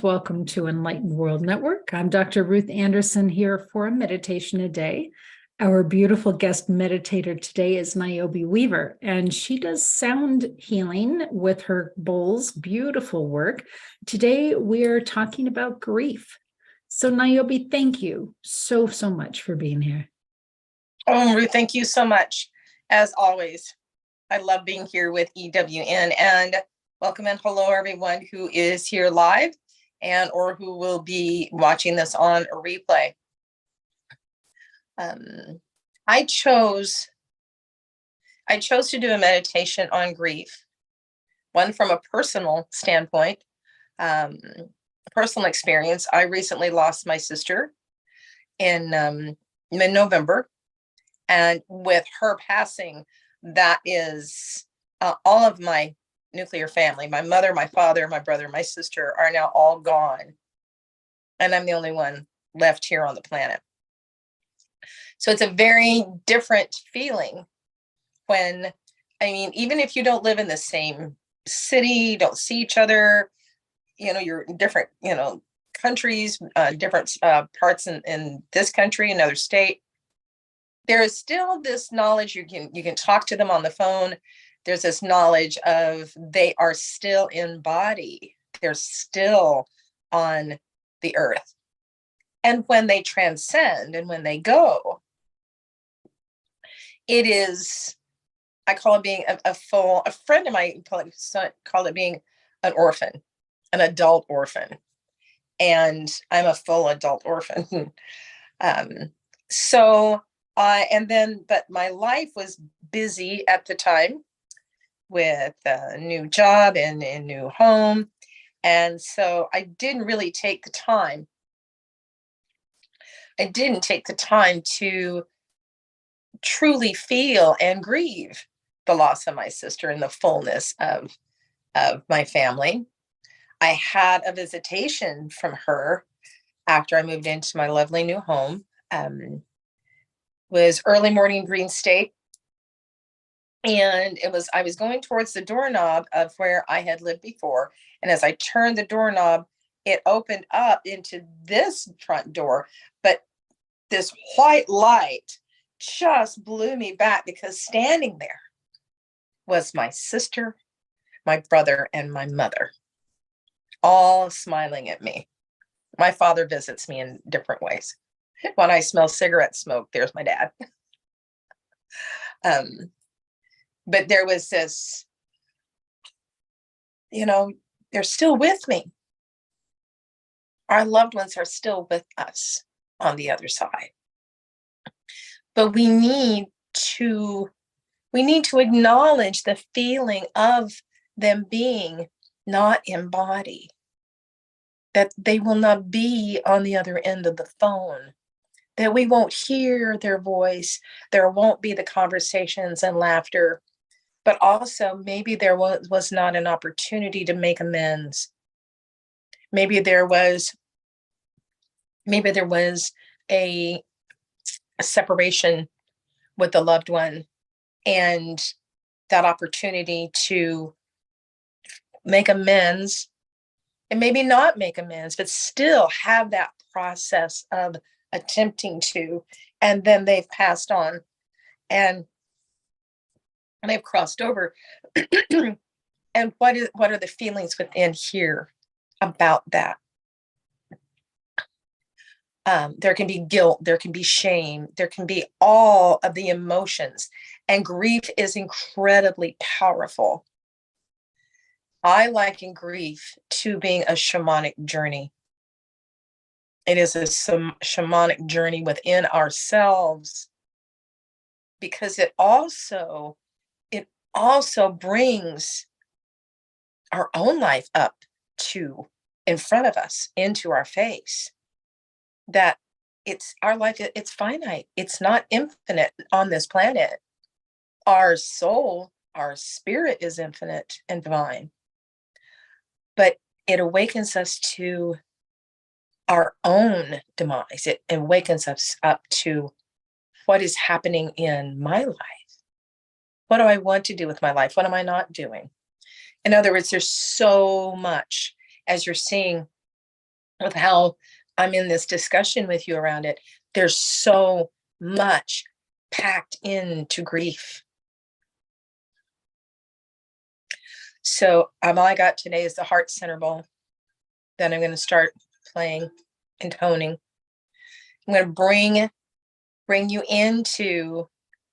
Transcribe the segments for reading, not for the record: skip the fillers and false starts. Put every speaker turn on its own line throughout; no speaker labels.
Welcome to Enlightened World Network. I'm Dr. Ruth Anderson here for a meditation a day. Our beautiful guest meditator today is Niobe Weaver, and she does sound healing with her bowls. Beautiful work. Today, we're talking about grief. So, Niobe, thank you so much for being here.
Oh, Ruth, thank you so much. As always, I love being here with EWN, and welcome and hello everyone who is here live and or who will be watching this on a replay. I chose to do a meditation on grief, one from a personal standpoint, personal experience. I recently lost my sister in mid-November, and with her passing, that is all of my nuclear family, my mother, my father, my brother, my sister are now all gone. And I'm the only one left here on the planet. So it's a very different feeling when, even if you don't live in the same city, don't see each other, you're in different, countries, different parts in this country, another state, there is still this knowledge. You can talk to them on the phone. There's this knowledge of they are still in body. They're still on the earth. And when they transcend and when they go, it is, I call it being a friend of mine called it being an orphan, an adult orphan. And I'm a full adult orphan. But my life was busy at the time with a new job and a new home. And so I didn't really take the time. I didn't take the time to truly feel and grieve the loss of my sister and the fullness of my family. I had a visitation from her after I moved into my lovely new home. Was early morning Green State. And I was going towards the doorknob of where I had lived before. And as I turned the doorknob, it opened up into this front door. But this white light just blew me back, because standing there was my sister, my brother, and my mother, all smiling at me. My father visits me in different ways. When I smell cigarette smoke, there's my dad. But there was this, they're still with me. Our loved ones are still with us on the other side. But we need to acknowledge the feeling of them being not in body, that they will not be on the other end of the phone, that we won't hear their voice, there won't be the conversations and laughter, but also maybe there was not an opportunity to make amends. Maybe there was a separation with the loved one, and that opportunity to make amends, and maybe not make amends, but still have that process of attempting to, and then they've passed on and they've crossed over. And what are the feelings within here about that? There can be guilt, there can be shame, there can be all of the emotions, and grief is incredibly powerful. I liken grief to being a shamanic journey. It is a shamanic journey within ourselves, because it also brings our own life up to in front of us, into our face, that our life, it's finite. It's not infinite on this planet. Our soul, our spirit is infinite and divine, but it awakens us to our own demise. It awakens us up to what is happening in my life. What do I want to do with my life? What am I not doing? In other words, there's so much, as you're seeing with how I'm in this discussion with you around it. There's so much packed into grief. So all I got today is the heart center bowl. Then I'm going to start playing and toning. I'm going to bring you into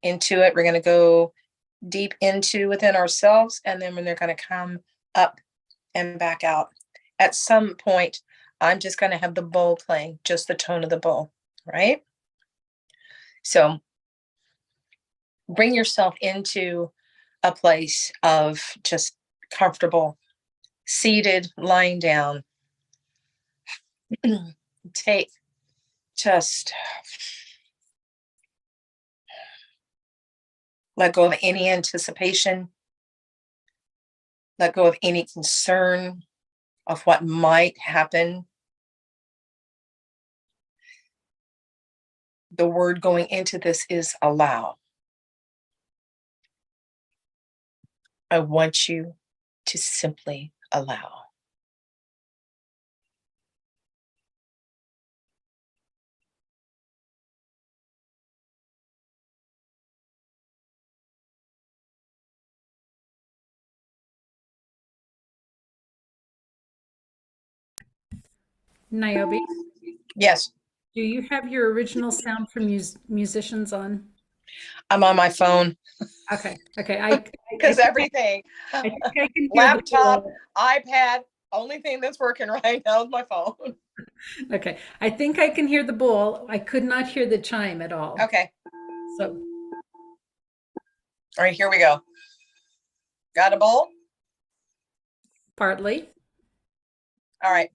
it. We're going to go deep into within ourselves, and then when they're going to come up and back out. At some point, I'm just going to have the bowl playing, just the tone of the bowl, right? So bring yourself into a place of just comfortable, seated, lying down. Take just let go of any anticipation, let go of any concern of what might happen. The word going into this is allow. I want you to simply allow.
Niobe,
Yes,
do you have your original sound for musicians on?
I'm on my phone
Okay, okay.
because everything,
I think I can hear the
laptop,
bowl.
iPad, only thing that's working right now is my phone.
Okay, I think I can hear the bowl. I could not hear the chime at all.
Okay,
So
all right, here we go. Got a bowl?
partly.
All right.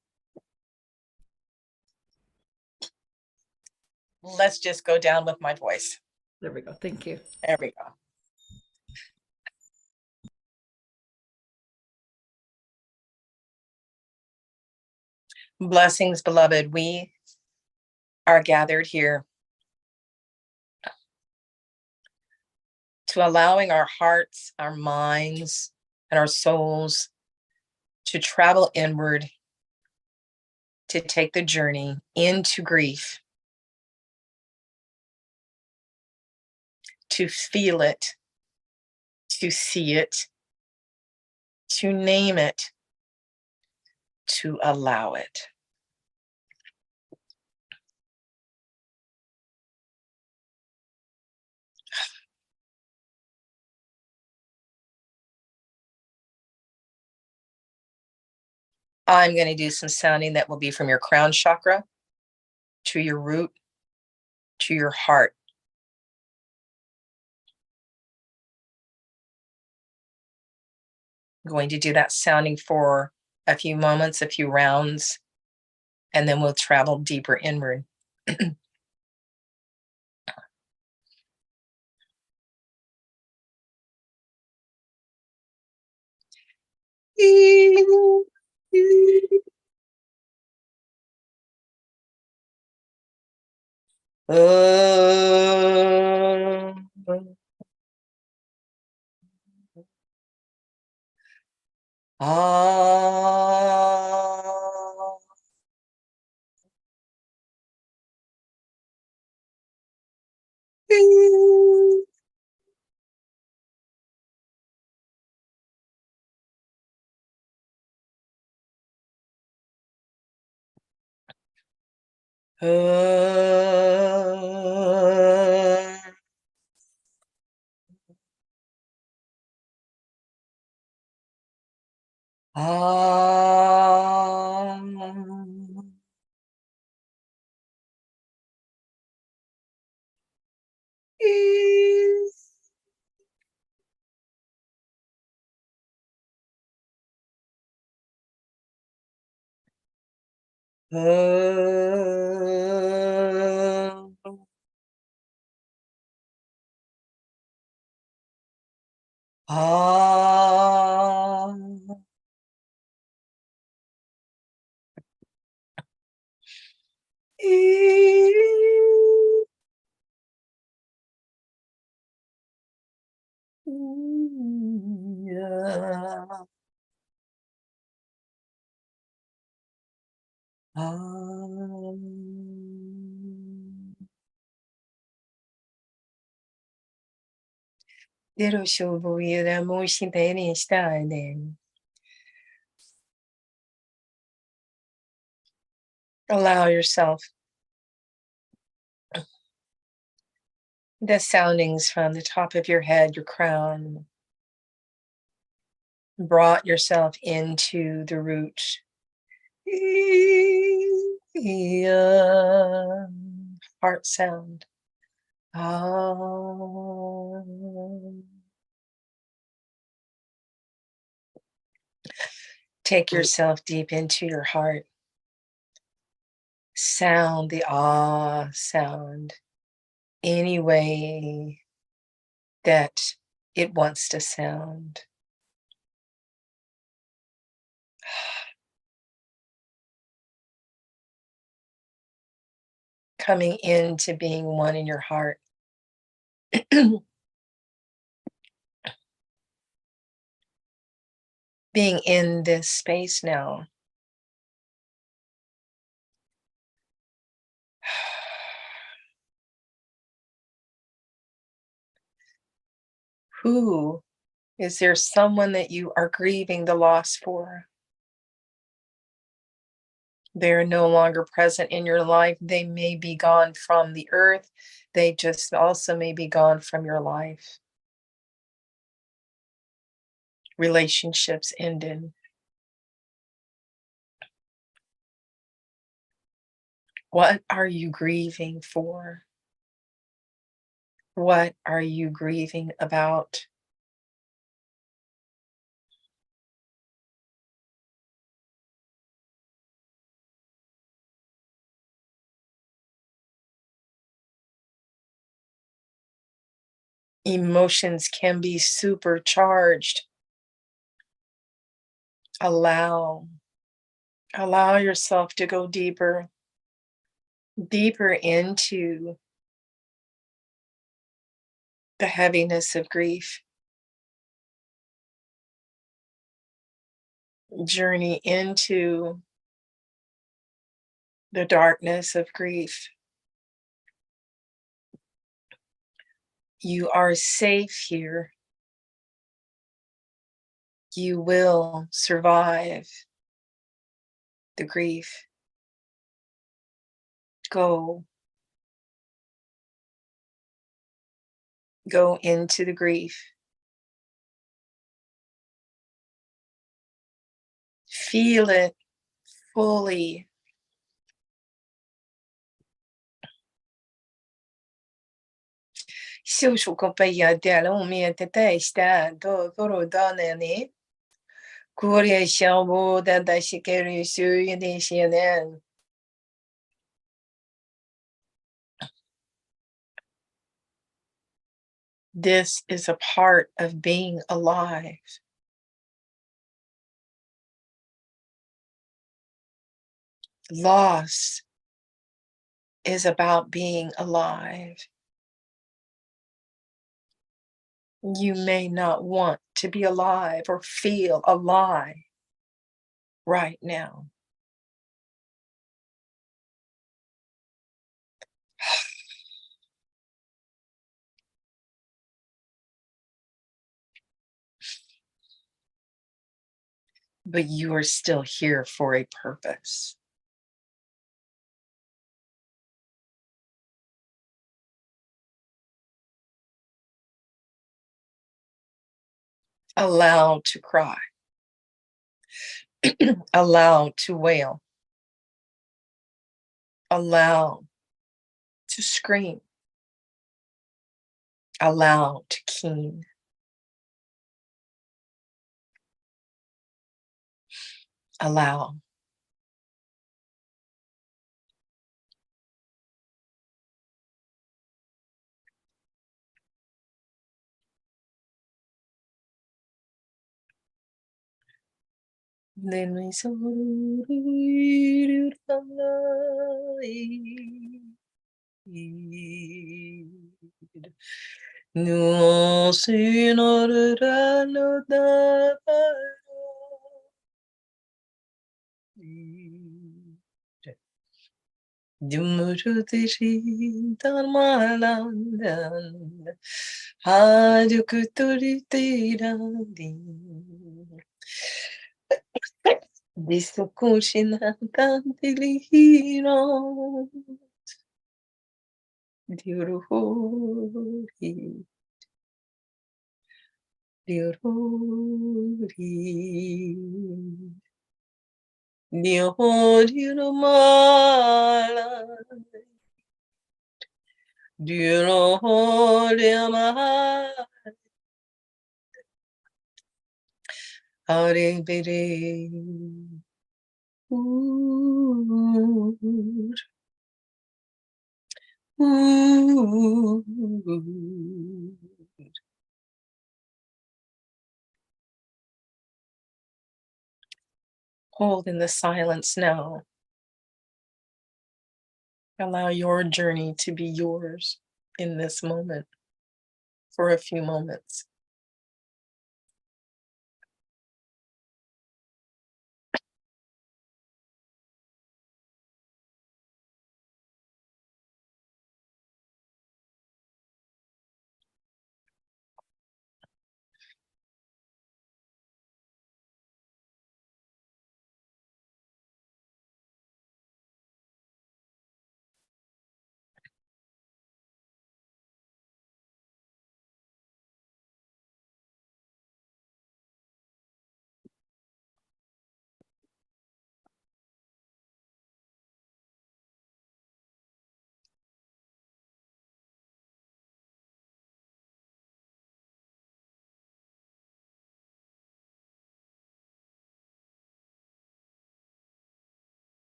Let's just go down with my voice.
There we go. Thank you.
There we go. Blessings, beloved. We are gathered here to allowing our hearts, our minds, and our souls to travel inward, to take the journey into grief, to feel it, to see it, to name it, to allow it. I'm going to do some sounding that will be from your crown chakra to your root to your heart. I'm going to do that sounding for a few moments, a few rounds, and then we'll travel deeper inward. Ah. 这种修复有点木心带点下来的 Allow yourself the soundings from the top of your head, your crown, brought yourself into the root. Heart sound. Take yourself deep into your heart. Sound the ah sound any way that it wants to sound. Coming into being one in your heart. Being in this space now. Who is there someone that you are grieving the loss for? They're no longer present in your life. They may be gone from the earth. They just also may be gone from your life. Relationships ended. What are you grieving for? What are you grieving about? Emotions can be supercharged. Allow yourself to go deeper into the heaviness of grief. Journey into the darkness of grief. You are safe here. You will survive the grief. Go into the grief. Feel it fully. Social compagnia della mia testa do donne. Kuria shabu da shikeru su de shinen. This is a part of being alive. Loss is about being alive. You may not want to be alive or feel alive right now. But you are still here for a purpose. Allow to cry. Allow to wail. Allow to scream. Allow to keen. Allow. Then we saw no sooner Dumurutishi Dharmalandan Hajukuturitiran Disukushinatantilihiran Diuruhuri Diuruhuri Diuruhuri Diuruhuri Hare Bere Hold in the silence now. Allow your journey to be yours in this moment for a few moments.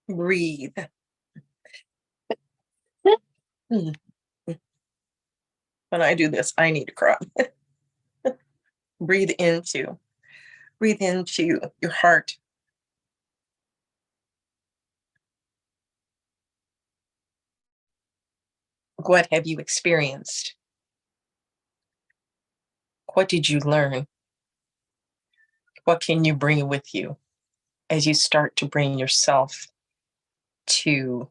Breathe. When I do this, I need to cry. Breathe into your heart. What have you experienced? What did you learn? What can you bring with you as you start to bring yourself to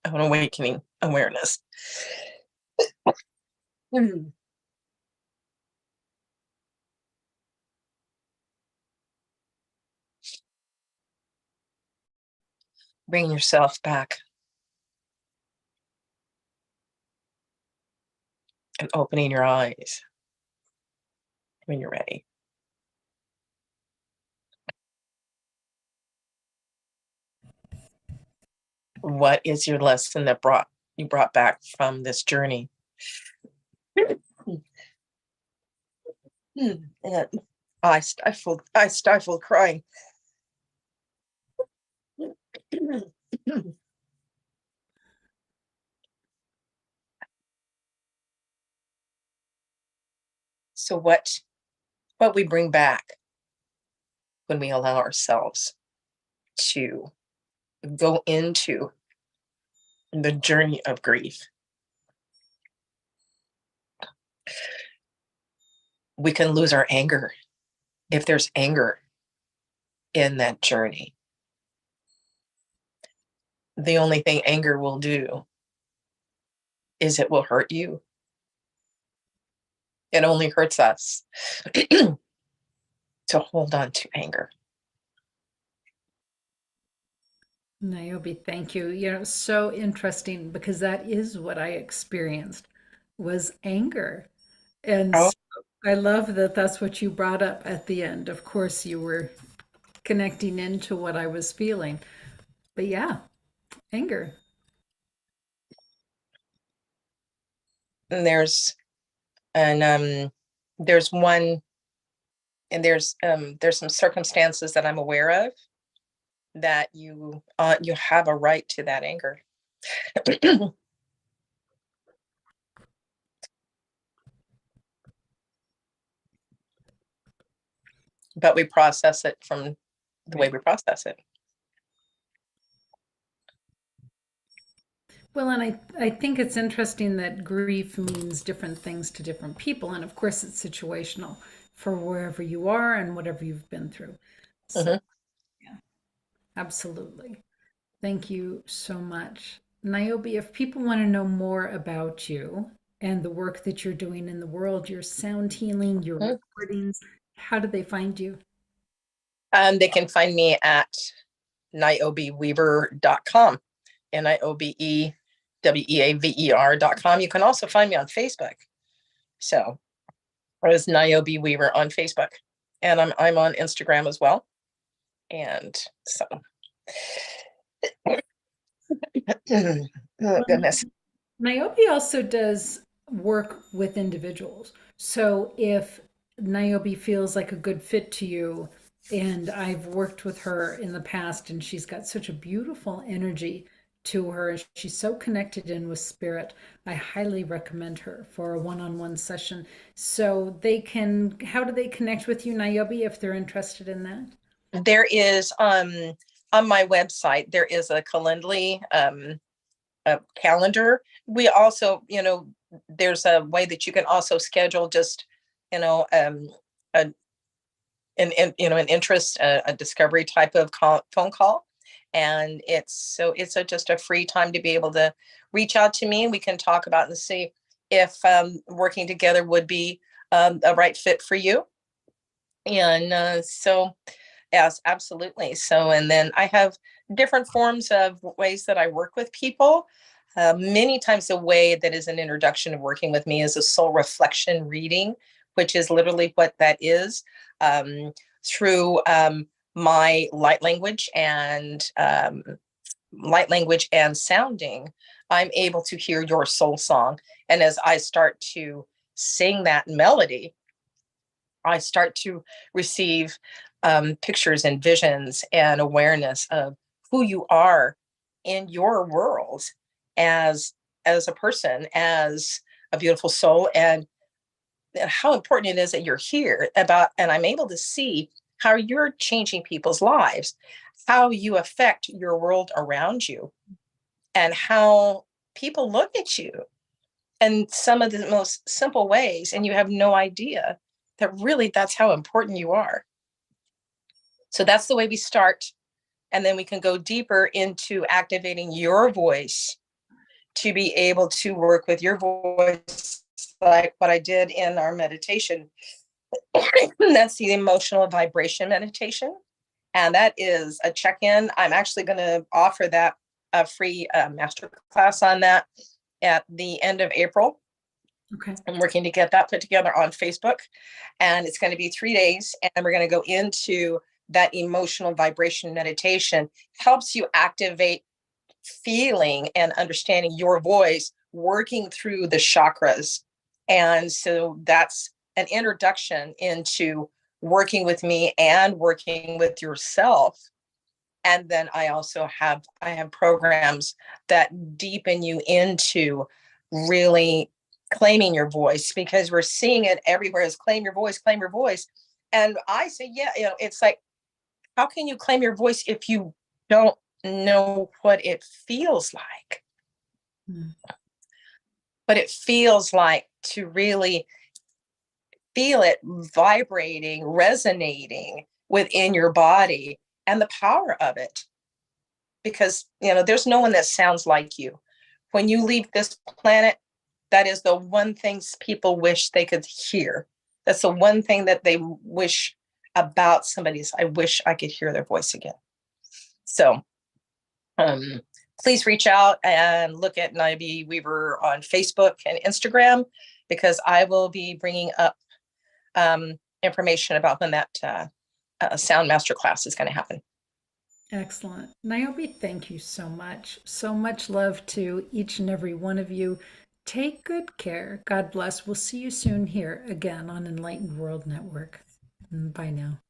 an awakening awareness? Bring yourself back and opening your eyes when you're ready. What is your lesson that you brought back from this journey? And I stifled crying. So what we bring back when we allow ourselves to go into the journey of grief, we can lose our anger if there's anger in that journey. The only thing anger will do is it will hurt you. It only hurts us to hold on to anger.
Niobe, thank you. So interesting because that is what I experienced was anger. And
Oh,
so I love that that's what you brought up at the end. Of course, you were connecting into what I was feeling. But yeah, anger.
and and there's one and there's some circumstances that I'm aware of that you have a right to that anger. But we process it from the way we process it.
Well, and I think it's interesting that grief means different things to different people. And of course, it's situational for wherever you are and whatever you've been through. So,
Mhm.
yeah, absolutely. Thank you so much. Niobe, if people want to know more about you and the work that you're doing in the world, your sound healing, your
Mhm.
recordings, how do they find you?
They can find me at niobeweaver.com, niobeweaver.com. You can also find me on Facebook. So as Niobe Weaver on Facebook. And I'm on Instagram as well. And so oh
Well,
goodness.
Niobe also does work with individuals. So if Niobe feels like a good fit to you, and I've worked with her in the past, and she's got such a beautiful energy to her. She's so connected in with spirit. I highly recommend her for a one-on-one session. So how do they connect with you, Niobe, if they're interested in that?
There is on my website, there is a Calendly a calendar. We also, there's a way that you can also schedule just, you know, a, an interest, a discovery type of phone call. And it's just a free time to be able to reach out to me. We can talk about and see if working together would be a right fit for you. And so, yes, absolutely. So, and then I have different forms of ways that I work with people. Many times, the way that is an introduction of working with me is a soul reflection reading, which is literally what that is. Through my light language and sounding, I'm able to hear your soul song. And as I start to sing that melody, I start to receive pictures and visions and awareness of who you are in your world as as a person, as a beautiful soul, and how important it is that you're here about. And I'm able to see how you're changing people's lives, how you affect your world around you, and how people look at you in some of the most simple ways, and you have no idea that really that's how important you are. So that's the way we start. And then we can go deeper into activating your voice to be able to work with your voice, like what I did in our meditation. That's the emotional vibration meditation. And that is a check in. I'm actually going to offer that a free master class on that at the end of April.
Okay.
I'm working to get that put together on Facebook. And it's going to be 3 days. And we're going to go into that emotional vibration meditation. Helps you activate feeling and understanding your voice, working through the chakras. And so that's an introduction into working with me and working with yourself. And then I have programs that deepen you into really claiming your voice, because we're seeing it everywhere as claim your voice, claim your voice. And I say, yeah, it's like, how can you claim your voice if you don't know what it feels like?
Mm.
But it feels like to really feel it vibrating, resonating within your body, and the power of it. Because, there's no one that sounds like you. When you leave this planet, that is the one thing people wish they could hear. That's the one thing that they wish about somebody's. I wish I could hear their voice again. So Please reach out and look at Niobe Weaver on Facebook and Instagram, because I will be bringing up information about when that sound master class is going to happen.
Excellent. Niobe, thank you so much. So much love to each and every one of you. Take good care. God bless. We'll see you soon here again on Enlightened World Network. Bye now.